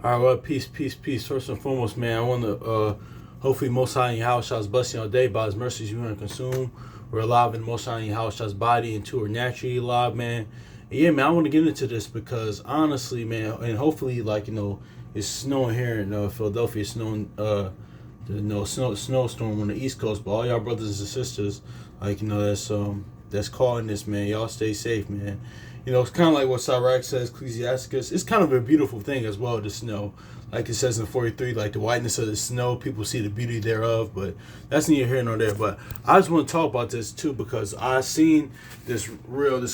All right, well, peace, peace, peace. First and foremost, man, I want to hopefully Most High in your house shall bless you all day by His mercies you want to consume. We're alive in Most High in your house shall's body and two are naturally alive, man. And yeah, man, I want to get into this because honestly, man, and hopefully, it's snowing here in Philadelphia. It's snowing, snowstorm on the East Coast. But all y'all brothers and sisters, that's calling this, man. Y'all stay safe, man. It's kind of like what Sirach says, Ecclesiasticus. It's kind of a beautiful thing as well, the snow. Like it says in 43, like the whiteness of the snow, people see the beauty thereof, but that's neither here nor there. But I just want to talk about this too because I seen this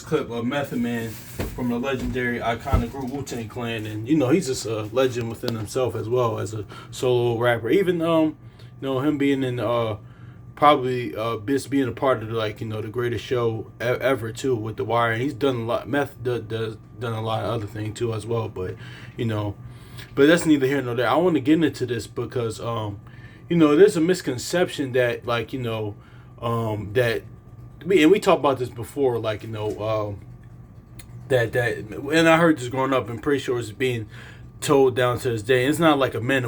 clip of Method Man from the legendary iconic group Wu-Tang Clan, and he's just a legend within himself as well as a solo rapper. Even him being in probably just being a part of the greatest show ever too with The Wire. And he's done a lot. Meth does done a lot of other things too as well. But but that's neither here nor there. I want to get into this because there's a misconception that that we talked about this before, that and I heard this growing up and pretty sure it's being told down to this day. It's not like a men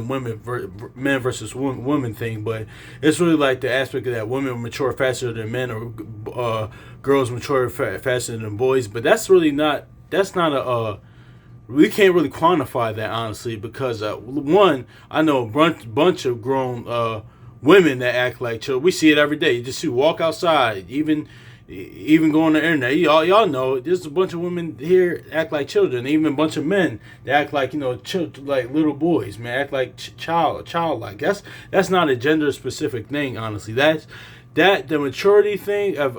versus women thing, but it's really like the aspect of that women mature faster than men or girls mature faster than boys. But that's really not. That's not a. We can't really quantify that honestly because one, I know a bunch of grown women that act like children. We see it every day. You just see walk outside, even go on the internet. Y'all know there's a bunch of women here act like children. Even a bunch of men that act like like little boys. Man, act like childlike. That's not a gender specific thing. Honestly, that the maturity thing of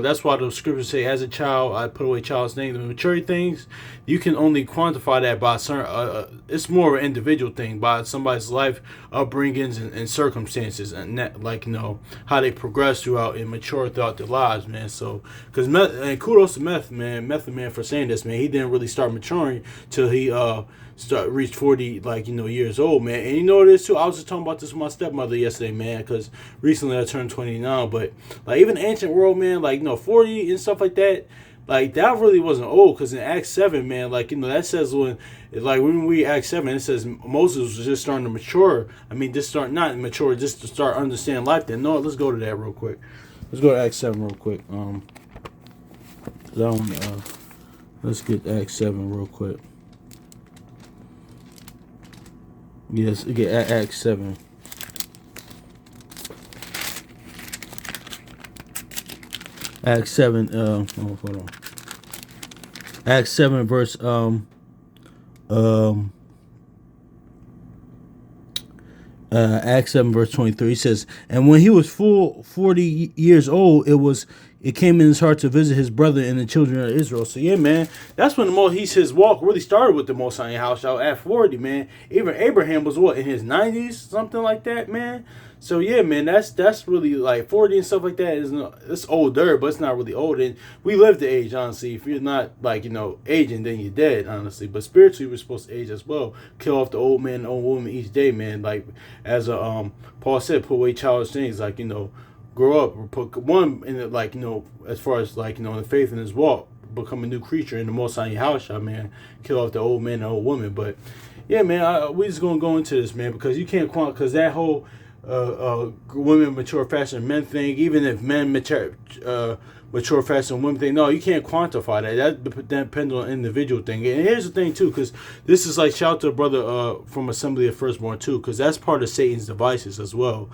that's why the scriptures say as a child I put away child's things. The maturity things you can only quantify that by certain. It's more of an individual thing by somebody's life upbringings and circumstances and that, how they progress throughout and mature throughout their lives, man. So because and kudos to Method Man for saying this, man. He didn't really start maturing till he reached 40 years old, man. And you know what it is too, I was just talking about this with my stepmother yesterday, man, because recently I turned 29. But even ancient world, man, 40 and stuff like that, that really wasn't old. Because in Acts 7, man, that says when we Acts 7, it says Moses was just starting to mature. I mean, just start not mature, just to start understanding life. Then no, let's go to that real quick. Let's go to Acts 7 real quick. Let's get Acts 7 real quick. Yes, get Acts 7. Acts 7, hold on. Acts 7 verse Acts 7 verse 23 says, and when he was full 40 years old, it came in his heart to visit his brother and the children of Israel. So yeah, man, that's when his walk really started with the Most High house out at 40, man. Even Abraham was in his 90s, something like that, man. So yeah, man, that's really 40 and stuff like that it's older, but it's not really old. And we live the age, honestly. If you're not aging, then you're dead, honestly. But spiritually, we're supposed to age as well. Kill off the old man and old woman each day, man. As Paul said, put away childish things, grow up or put one in it, as far as in the faith in his walk, become a new creature in the Most High house, man. Kill off the old man and old woman. But yeah, man, we just gonna go into this, man, because you can't because that whole women mature faster than men thing, even if men mature faster than women thing, no, you can't quantify that. That depends on an individual thing. And here's the thing too, because this is shout out to a brother from Assembly of Firstborn too, because that's part of Satan's devices as well.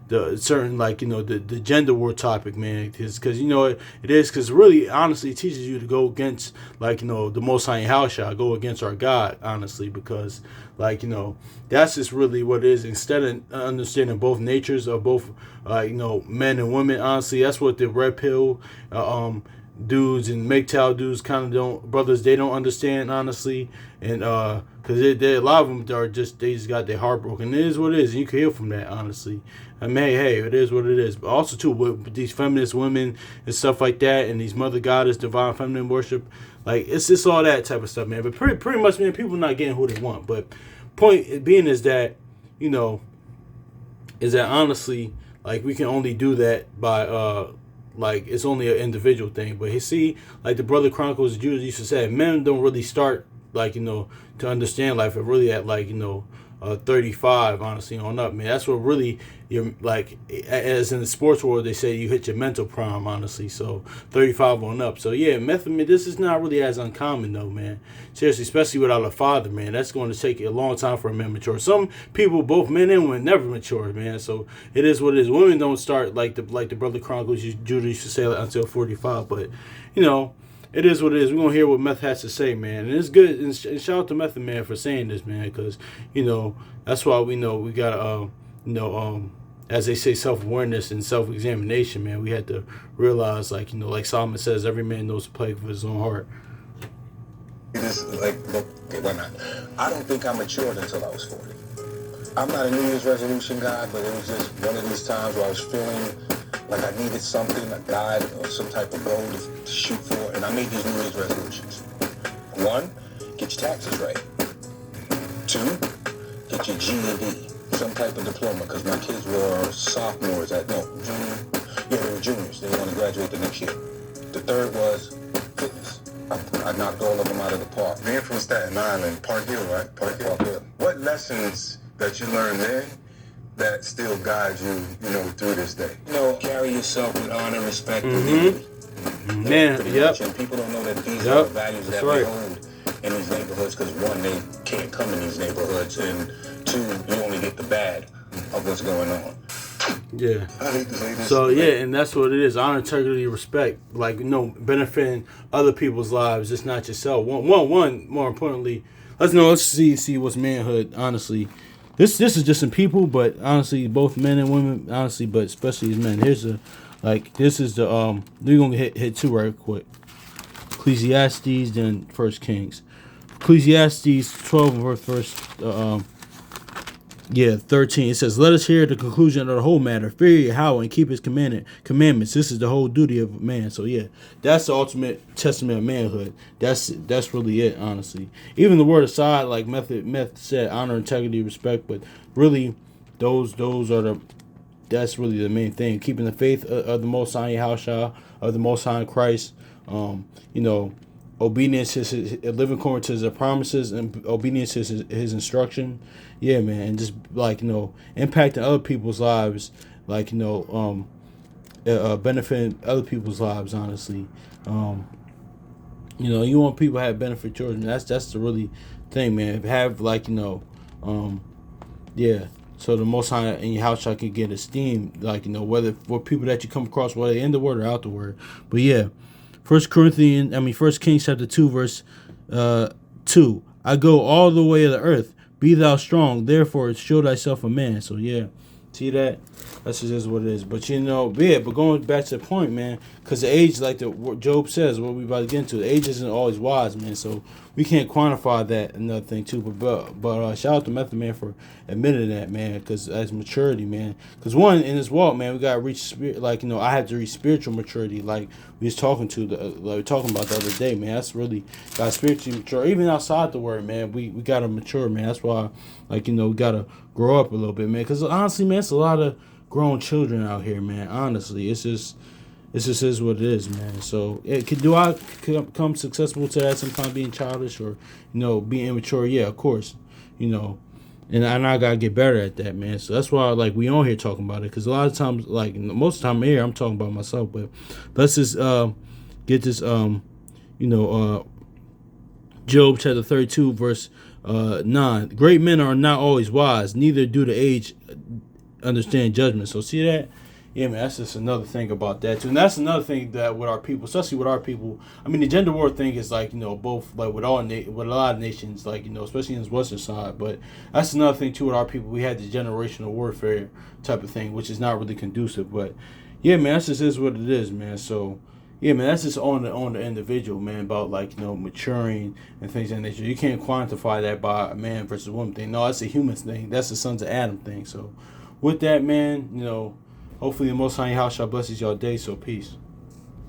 The certain the gender war topic, man, because it is, because really honestly it teaches you to go against the Most High house shall go against our God, honestly, because that's just really what it is. Instead of understanding both natures of both men and women, honestly, that's what the red pill dudes and MGTOW dudes kind of they don't understand, honestly. And because a lot of them are they just got their heart broken. It is what it is, and you can heal from that, honestly. I mean, hey, it is what it is. But also too, with these feminist women and stuff like that, and these mother goddess divine feminine worship, it's just all that type of stuff, man. But pretty much, man, people not getting who they want. But point being is that honestly, we can only do that by it's only an individual thing. But you see, the Brother Chronicles of Judah used to say, men don't really start like, to understand life, are really at, like, 35, honestly, on up, man. That's what really, you're like, as in the sports world, they say you hit your mental prime, honestly. So 35 on up. So yeah, method, man, this is not really as uncommon though, man. Seriously, especially without a father, man. That's going to take a long time for a man to mature. Some people, both men and women, never mature, man. So it is what it is. Women don't start like the Brother Chronicles Judah used to say, until 45. But it is what it is. We're gonna hear what Meth has to say, man, and it's good. And shout out to Method Man for saying this, man, because that's why we know we gotta, as they say, self-awareness and self-examination, man. We had to realize, like, like Solomon says, every man knows the plague of his own heart. This like, okay, why not? I don't think I matured until I was 40. I'm not a New Year's resolution guy, but it was just one of these times where I was feeling like I needed something, a guide or some type of goal to shoot for, and I made these New Year's resolutions. 1, get your taxes right. 2, get your GED, some type of diploma, because my kids were sophomores they were juniors. They want to graduate the next year. The 3rd was fitness. I knocked all of them out of the park. Being from Staten Island, Park Hill, right? Park Hill. What lessons that you learned then that still guides you, through this day? Carry yourself with honor, respect, and dignity. Man, yep. And people don't know that these are values that right. we hold in these neighborhoods, because 1, they can't come in these neighborhoods, and 2, you only get the bad of what's going on. Yeah. I hate to say this. So yeah, and that's what it is. Honor, integrity, respect. Like, benefiting other people's lives, just not yourself. One. More importantly, let's see what's manhood. Honestly, this is just in people, but honestly, both men and women. Honestly, but especially as men. This is the we're gonna hit 2 right quick. Ecclesiastes, then 1 Kings. Ecclesiastes 12 verse 13. It says, "Let us hear the conclusion of the whole matter. Fear Yahweh and keep His commandments. This is the whole duty of man." So yeah, that's the ultimate testament of manhood. That's really it, honestly. Even the word aside, like Meth said, honor, integrity, respect, but really, those are that's really the main thing. Keeping the faith of the Most High Yahushua, of the Most High Christ. Obedience is living according to His promises, and obedience is his instruction. Yeah, man, and just impacting other people's lives, benefiting other people's lives. Honestly, you want people to have benefit children. That's the really thing, man. Have So the Most High and your house can get esteemed, whether for people that you come across, whether in the word or out the word. But yeah. 1 Kings chapter 2 verse 2. I go all the way of the earth. Be thou strong, therefore show thyself a man. So yeah, see that? That's just what it is. But but going back to the point, man, because the age, like what Job says, what we about to get into, the age isn't always wise, man. So we can't quantify that. Another thing too. But shout out to Method Man for admitting that, man, because that's maturity, man. Because one, in this walk, man, we gotta reach spirit. I have to reach spiritual maturity, like we was talking about the other day, man. That's really got spiritually mature. Even outside the word, man, we gotta mature, man. That's why, we gotta grow up a little bit, man. Because honestly, man, it's a lot of grown children out here, man. Honestly, it just is what it is, man. So do I become successful to that sometimes, being childish or being immature? Yeah, of course, and I gotta get better at that, man. So that's why we on here talking about it, because a lot of times, most of the time here I'm talking about myself, but let's just get this Job chapter 32 verse 9. Great men are not always wise, neither do the age understand judgment. So see that? Yeah, man, that's just another thing about that too. And that's another thing that with our people, especially with our people, the gender war thing is both with a lot of nations, especially in this western side. But that's another thing too with our people. We had the generational warfare type of thing, which is not really conducive. But yeah, man, that's just is what it is, man. So yeah, man, that's just on the individual, man, about maturing and things of that nature. You can't quantify that by a man versus woman thing. No, that's a human thing. That's the sons of Adam thing. So with that, man, hopefully the Most High House shall bless y'all day. So peace.